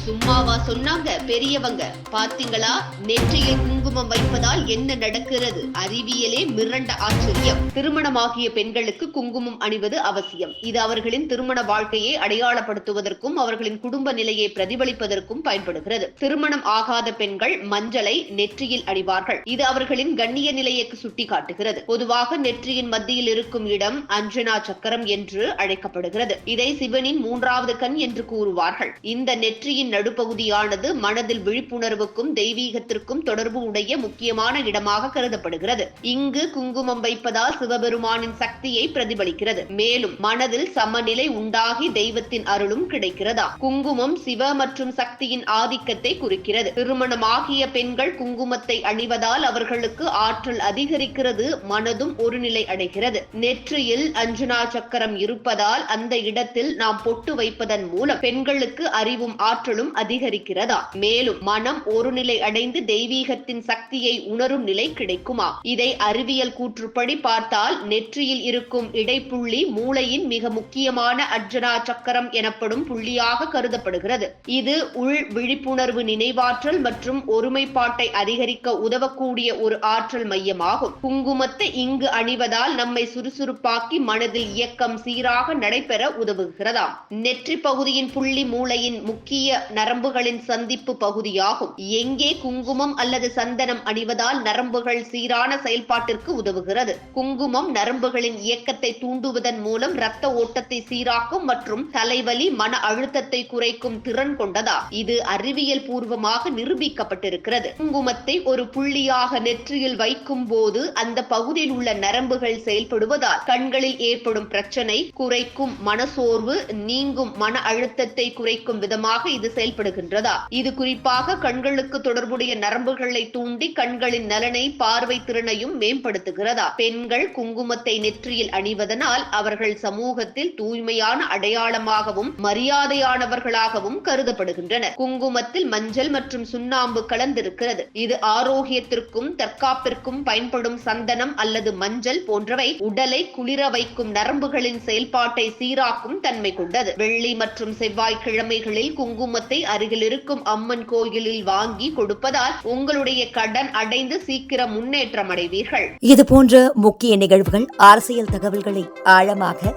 சும்மாவா சொன்னாங்க பெரியவங்க? பாத்தீங்களா, நெற்றியில் குங்குமம் வைப்பதால் என்ன நடக்கிறது? அறிவியலே மிரண்ட ஆச்சரியம். திருமணமாகிய பெண்களுக்கு குங்குமம் அணிவது அவசியம். இது அவர்களின் திருமண வாழ்க்கையை அடையாளப்படுத்துவதற்கும் அவர்களின் குடும்ப நிலையை பிரதிபலிப்பதற்கும் பயன்படுகிறது. திருமணம் ஆகாத பெண்கள் மஞ்சளை நெற்றியில் அணிவார்கள். இது அவர்களின் கண்ணிய நிலையை சுட்டிக்காட்டுகிறது. பொதுவாக நெற்றியின் மத்தியில் இருக்கும் இடம் அஞ்சனா சக்கரம் என்று அழைக்கப்படுகிறது. இதை சிவனின் மூன்றாவது கண் என்று கூறுவார்கள். இந்த நெற்றியின் நடுப்பகுதியானது மனதில் விழிப்புணர்வுக்கும் தெய்வீகத்திற்கும் தொடர்பு உடைய முக்கியமான இடமாக கருதப்படுகிறது. இங்கு குங்குமம் வைப்பதால் சிவபெருமானின் சக்தியை பிரதிபலிக்கிறது. மேலும் மனதில் சமநிலை உண்டாகி தெய்வத்தின் அருளும் கிடைக்கிறதா. குங்குமம் சிவ மற்றும் சக்தியின் ஆதிக்கத்தை குறிக்கிறது. திருமணமாகிய பெண்கள் குங்குமத்தை அணிவதால் அவர்களுக்கு ஆற்றல் அதிகரிக்கிறது, மனதும் ஒரு நிலை அடைகிறது. நெற்றியில் அஞ்சனா சக்கரம் இருப்பதால் அந்த இடத்தில் நாம் பொட்டு வைப்பதன் மூலம் பெண்களுக்கு அறிவும் ஆற்றலும் அதிகரிக்கிறதா. மேலும் மனம் ஒரு நிலை அடைந்து தெய்வீகத்தின் சக்தியை உணரும் நிலை கிடைக்குமா. இதை அறிவியல் கூற்றுப்படி பார்த்தால் நெற்றியில் இருக்கும் இடைப்புள்ளி மூளையின் மிக முக்கியமான அஞ்சனா சக்கரம் எனப்படும் புள்ளியாக கருதப்படுகிறது. இது உள் விழிப்புணர்வு, நினைவாற்றல் மற்றும் ஒருமைப்பாட்டை அதிகரிக்க உதவக்கூடிய ஒரு ஆற்றல் மையமாகும். குங்குமத்தை இங்கு அணிவதால் நம்மை சுறுசுறுப்பாக்கி மனதில் இயக்கம் சீராக நடைபெற உதவுகிறதாம். நெற்றி பகுதியின் புள்ளி மூளையின் முக்கிய நரம்புகளின் சந்திப்பு பகுதியாகும். எங்கே குங்குமம் அல்லது சந்தனம் அணிவதால் நரம்புகள் சீரான செயல்பாட்டிற்கு உதவுகிறது. குங்குமம் நரம்புகளின் இயக்கத்தை தூண்டுவதன் மூலம் இரத்த ஓட்டத்தை சீராக்கும் மற்றும் தலைவலி, மன அழுத்தத்தை குறைக்கும் திறன் கொண்டதா. இது அறிவியல் பூர்வமாக நிரூபிக்கப்பட்டிருக்கிறது. குங்குமத்தை ஒரு புள்ளியாக நெற்றியில் வைக்கும் போது அந்த பகுதியில் உள்ள நரம்புகள் செயல்படுவதால் கண்களில் ஏற்படும் பிரச்சனை குறைக்கும், மனசோர்வு நீங்கும், மன அழுத்தத்தை குறைக்கும் விதமாக இது செயல்படுகின்றதா. இது குறிப்பாக கண்களுக்கு தொடர்புடைய நரம்புகளை தூண்டி கண்களின் நலனை, பார்வை திறனையும் மேம்படுத்துகிறதா. பெண்கள் குங்குமத்தை நெற்றியில் அணிவதனால் அவர்கள் சமூகத்தில் தூய்மையான அடையாளமாகவும் மரியாதையானவர்களாகவும் கருதப்படுகின்றனர். குங்குமத்தில் மஞ்சள் மற்றும் சுண்ணாம்பு கலந்திருக்கிறது. இது ஆரோக்கியத்திற்கும் தற்காப்பிற்கும் பயன்படும் சந்தனம் அல்லது மஞ்சள் போன்றவை உடலை குளிர வைக்கும், நரம்புகளின் செயல்பாட்டை சீராக்கும் தன்மை கொண்டது. வெள்ளி மற்றும் செவ்வாய் கிழமைகளில் குங்குமத்தை அருகில் இருக்கும் அம்மன் கோயிலில் வாங்கி கொடுப்பதால் உங்களுடைய கடன் அடைந்து சீக்கிரம் முன்னேற்றம் அடைவீர்கள். இது போன்ற முக்கிய நிகழ்வுகள், அரசியல் தகவல்களை ஆழமாக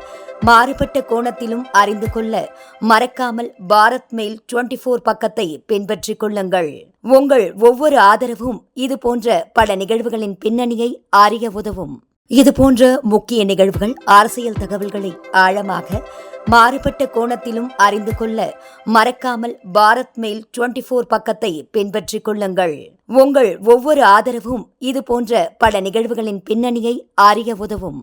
மாறுபட்ட கோணத்திலும் அறிந்து கொள்ள மறக்காமல் பாரத் மெயில் 24 பக்கத்தை பின்பற்றிக் கொள்ளுங்கள். உங்கள் ஒவ்வொரு ஆதரவும் இது போன்ற பல நிகழ்வுகளின் பின்னணியை அறிய உதவும். இது போன்ற முக்கிய நிகழ்வுகள், அரசியல் தகவல்களை ஆழமாக மாறுபட்ட கோணத்திலும் அறிந்து கொள்ள மறக்காமல் பாரத் மெயில் 24 பக்கத்தை பின்பற்றிக் கொள்ளுங்கள். உங்கள் ஒவ்வொரு ஆதரவும் இது போன்ற பல நிகழ்வுகளின் பின்னணியை அறிய உதவும்.